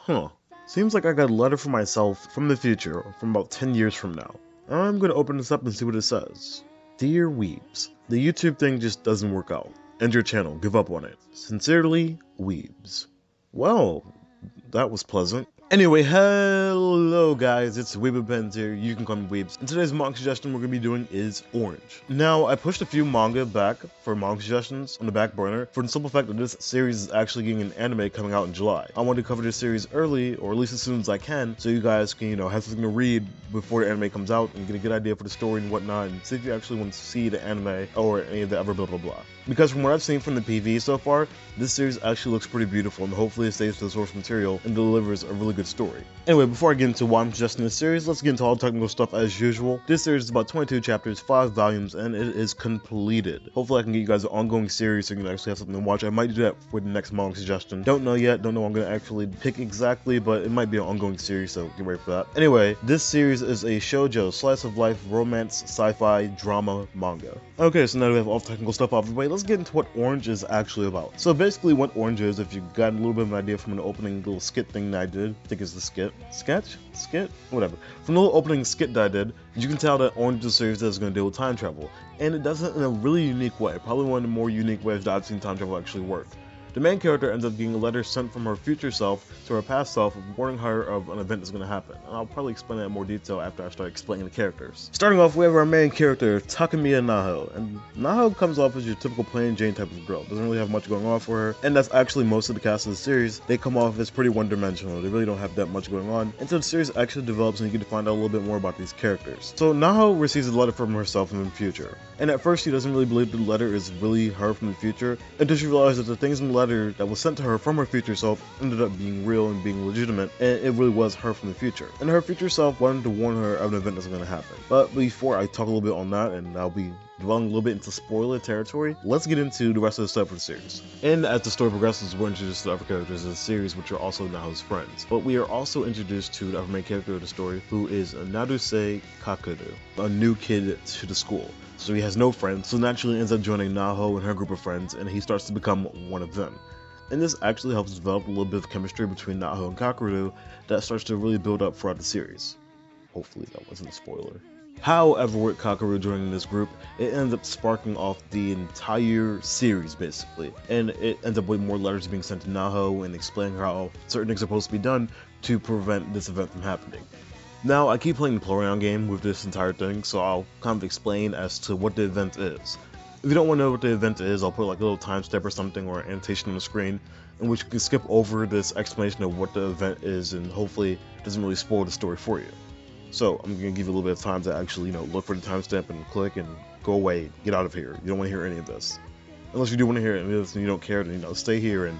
Huh. Seems like I got a letter for myself from the future, from about 10 years from now. I'm gonna open this up and see what it says. Dear Weebs, the YouTube thing just doesn't work out. End your channel, give up on it. Sincerely, Weebs. Well, that was pleasant. Anyway, hello guys, it's Weebs here, you can call me Weebs. And today's manga suggestion we're going to be doing is Orange. Now, I pushed a few manga back for manga suggestions on the back burner for the simple fact that this series is actually getting an anime coming out in July. I wanted to cover this series early, or at least as soon as I can, so you guys can, have something to read before the anime comes out and get a good idea for the story and whatnot, and see if you actually want to see the anime or any of the other blah blah blah. Because from what I've seen from the PV so far, this series actually looks pretty beautiful, and hopefully it stays to the source material and delivers a really good story. Anyway, before I get into why I'm suggesting this series, let's get into all the technical stuff as usual. This series is about 22 chapters, 5 volumes, and it is completed. Hopefully I can get you guys an ongoing series so you can actually have something to watch. I might do that with the next manga suggestion. Don't know yet, don't know what I'm going to actually pick exactly, but it might be an ongoing series, so get ready for that. Anyway, this series is a shoujo, slice of life, romance, sci-fi, drama manga. Okay, so now that we have all the technical stuff out of the way, let's get into what Orange is actually about. So basically what Orange is, if you got a little bit of an idea from an opening little skit thing that I did, I think it's the skit, skit, whatever. From the little opening skit that I did, you can tell that Orange is a series that's going to deal with time travel, and it does it in a really unique way, probably one of the more unique ways that I've seen time travel actually work. The main character ends up getting a letter sent from her future self to her past self, warning her of an event that's going to happen. And I'll probably explain that in more detail after I start explaining the characters. Starting off, we have our main character, Takemiya Naho. And Naho comes off as your typical plain Jane type of girl. Doesn't really have much going on for her. And that's actually most of the cast of the series. They come off as pretty one-dimensional. They really don't have that much going on. And so the series actually develops and you get to find out a little bit more about these characters. So Naho receives a letter from herself in the future. And at first she doesn't really believe the letter is really her from the future, until she realizes that the things in the letter that was sent to her from her future self ended up being real and being legitimate, and it really was her from the future. And her future self wanted to warn her of an event that's going to happen. But before I talk a little bit on that, and I'll be dwelling a little bit into spoiler territory, let's get into the rest of the stuff for the series. And as the story progresses, we're introduced to the other characters of the series, which are also Naho's friends. But we are also introduced to the other main character of the story, who is Naruse Kakuru, a new kid to the school. So he has no friends, so naturally ends up joining Naho and her group of friends, and he starts to become one of them. And this actually helps develop a little bit of chemistry between Naho and Kakuru that starts to really build up throughout the series. Hopefully that wasn't a spoiler. However, with Kakuru joining this group, it ends up sparking off the entire series basically, and it ends up with more letters being sent to Naho and explaining how certain things are supposed to be done to prevent this event from happening. Now, I keep playing the play around game with this entire thing, so I'll kind of explain as to what the event is. If you don't want to know what the event is, I'll put like a little timestamp or something or an annotation on the screen in which you can skip over this explanation of what the event is, and hopefully it doesn't really spoil the story for you. So I'm going to give you a little bit of time to actually, look for the timestamp and click and go away, get out of here. You don't want to hear any of this. Unless you do want to hear it and you don't care, then stay here and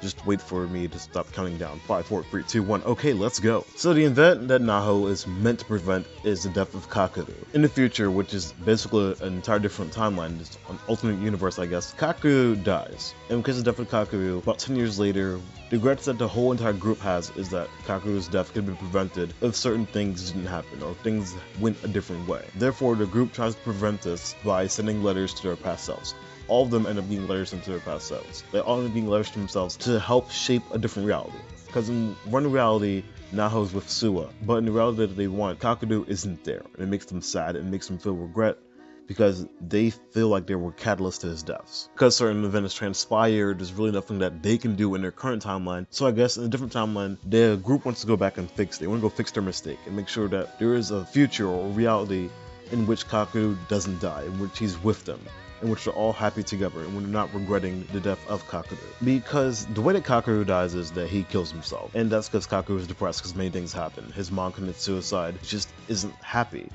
just wait for me to stop counting down. 5, 4, 3, 2, 1. Okay, let's go. So the event that Naho is meant to prevent is the death of Kakuru. In the future, which is basically an entire different timeline, just an alternate universe, I guess, Kakuru dies. And because of the death of Kakuru, about 10 years later, the regrets that the whole entire group has is that Kakuru's death could be prevented if certain things didn't happen or things went a different way. Therefore, the group tries to prevent this by sending letters to their past selves. All of them end up being letters into their past selves. They all end up being letters to themselves to help shape a different reality. Because in one reality, Naho's with Suwa, but in the reality that they want, Kakadu isn't there. And it makes them sad and makes them feel regret because they feel like they were catalysts to his deaths. Because certain events transpired, there's really nothing that they can do in their current timeline. So I guess in a different timeline, the group wants to go back and fix it. They want to go fix their mistake and make sure that there is a future or reality in which Kakadu doesn't die, in which he's with them, in which they're all happy together and we're not regretting the death of Kakuru. Because the way that Kakuru dies is that he kills himself, and that's because Kakuru is depressed because many things happen. His mom commits suicide, he just isn't happy.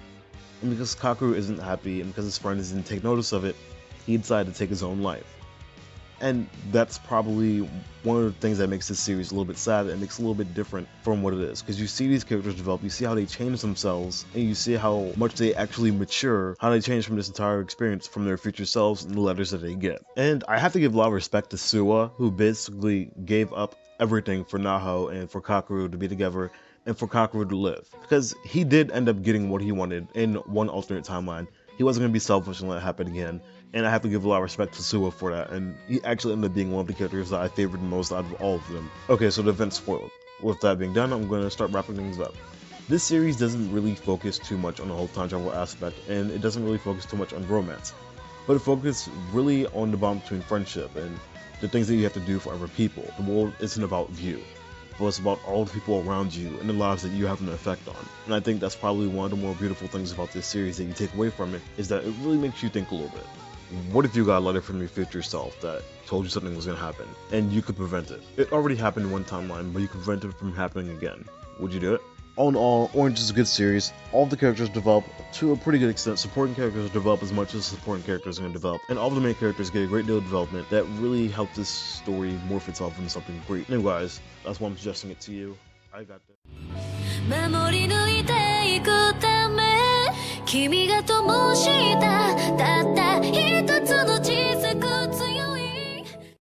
And because Kakuru isn't happy and because his friends didn't take notice of it, he decided to take his own life. And that's probably one of the things that makes this series a little bit sad and makes it a little bit different from what it is. Because you see these characters develop, you see how they change themselves, and you see how much they actually mature, how they change from this entire experience from their future selves and the letters that they get. And I have to give a lot of respect to Suwa, who basically gave up everything for Naho and for Kakuru to be together and for Kakuru to live. Because he did end up getting what he wanted in one alternate timeline. He wasn't going to be selfish and let it happen again. And I have to give a lot of respect to Suwa for that, and he actually ended up being one of the characters that I favored the most out of all of them. Okay, so the event's spoiled. With that being done, I'm going to start wrapping things up. This series doesn't really focus too much on the whole time travel aspect, and it doesn't really focus too much on romance, but it focuses really on the bond between friendship and the things that you have to do for other people. The world isn't about you, but it's about all the people around you and the lives that you have an effect on. And I think that's probably one of the more beautiful things about this series that you take away from it, is that it really makes you think a little bit. What if you got a letter from your future self that told you something was going to happen, and you could prevent it? It already happened in one timeline, but you could prevent it from happening again. Would you do it? All in all, Orange is a good series. All of the characters develop to a pretty good extent. Supporting characters develop as much as supporting characters are going to develop. And all of the main characters get a great deal of development that really helped this story morph itself into something great. Anyway guys, that's why I'm suggesting it to you. I got this. 守り抜いていくため君が灯したたった一